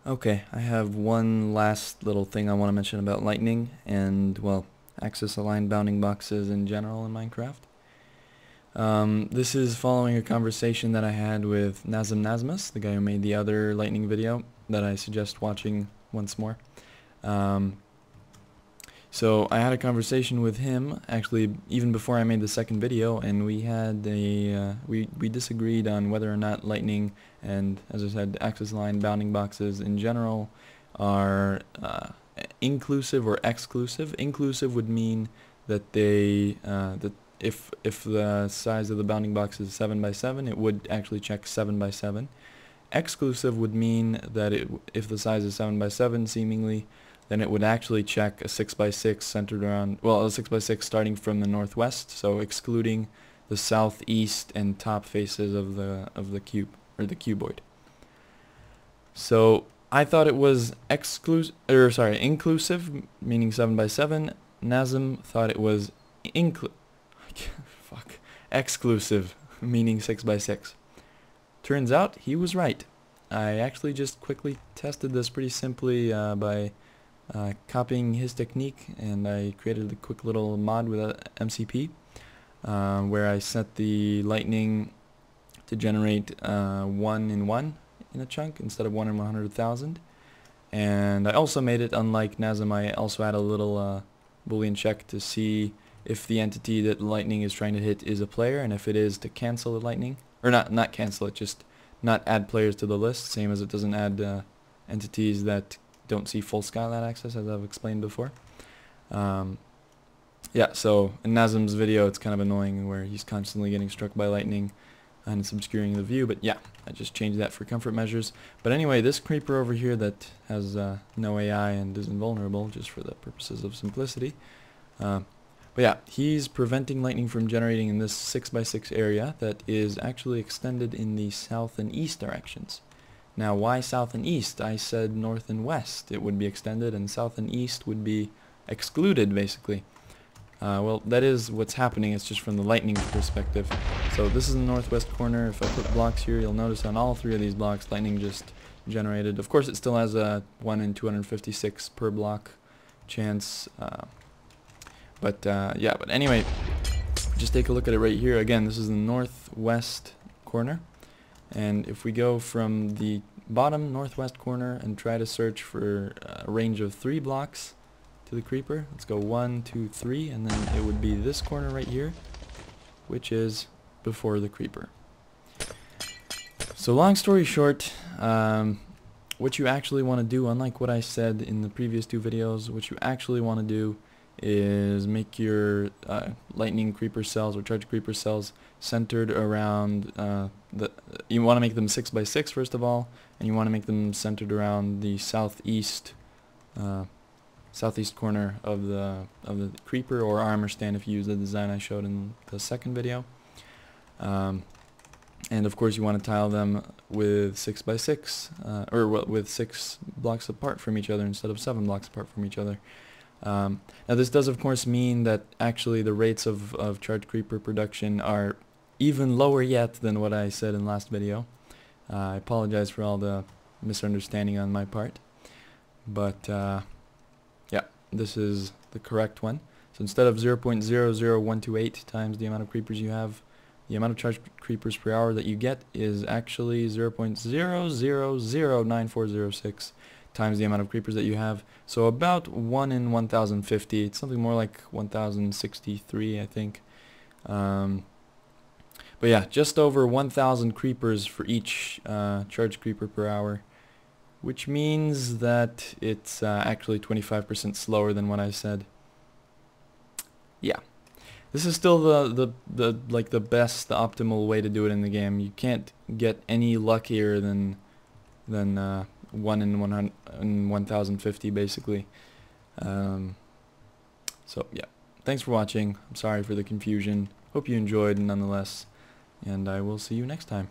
Okay, I have one last little thing I want to mention about lightning and, well, axis-aligned bounding boxes in general in Minecraft. This is following a conversation that I had with Nazem Nazmus, the guy who made the other lightning video that I suggest watching once more. So I had a conversation with him, actually, even before I made the second video, and we had we disagreed on whether or not lightning and, as I said, axis-aligned bounding boxes in general are inclusive or exclusive. Inclusive would mean that they that if the size of the bounding box is 7 by 7, it would actually check 7 by 7. Exclusive would mean that if the size is 7 by 7, seemingly, then it would actually check a 6 by 6 centered around, well, a 6 by 6 starting from the northwest, so excluding the southeast and top faces of the cube, or the cuboid. So I thought it was inclusive, meaning 7 by 7. Nazem thought it was exclusive, meaning 6 by 6. Turns out he was right. I actually just quickly tested this pretty simply by copying his technique, and I created a quick little mod with a MCP where I set the lightning to generate 1 in 1 in a chunk instead of 1 in 100,000. And I also made it, unlike Nazem, I also had a little Boolean check to see if the entity that lightning is trying to hit is a player, and if it is, to cancel the lightning. Or not cancel it, just not add players to the list, same as it doesn't add entities that don't see full skylight access, as I've explained before. Yeah, so in Nazem's video it's kind of annoying where he's constantly getting struck by lightning and it's obscuring the view, but yeah, I just changed that for comfort measures. But anyway, this creeper over here that has no AI and is invulnerable, just for the purposes of simplicity. But yeah, he's preventing lightning from generating in this 6 by 6 area that is actually extended in the south and east directions. Now, why south and east? I said north and west it would be extended, and south and east would be excluded, basically. Well, that is what's happening, it's just from the lightning perspective. So this is the northwest corner. If I put blocks here, you'll notice on all 3 of these blocks, lightning just generated. Of course, it still has a 1 in 256 per block chance. Yeah, but anyway, just take a look at it right here. Again, this is the northwest corner. And if we go from the bottom northwest corner and try to search for a range of 3 blocks to the creeper, let's go 1, 2, 3, and then it would be this corner right here, which is before the creeper. So long story short, what you actually want to do, unlike what I said in the previous 2 videos, what you actually want to do is make your lightning creeper cells or charge creeper cells centered around you want to make them 6 by 6 first of all, and you want to make them centered around the southeast corner of the creeper or armor stand if you use the design I showed in the second video. And of course you want to tile them with 6 by 6 or with 6 blocks apart from each other instead of 7 blocks apart from each other. Now this does of course mean that actually the rates of charged creeper production are even lower yet than what I said in last video. I apologize for all the misunderstanding on my part, but yeah, this is the correct one. So instead of 0.00128 times the amount of creepers you have, the amount of charged creepers per hour that you get is actually 0.0009406 times the amount of creepers that you have. So about 1 in 1050. It's something more like 1063, I think. But yeah, just over 1000 creepers for each charged creeper per hour, which means that it's actually 25% slower than what I said. Yeah, this is still the best, the optimal way to do it in the game. You can't get any luckier than 1 in 1050 basically. So yeah, thanks for watching. I'm sorry for the confusion. Hope you enjoyed nonetheless, and I will see you next time.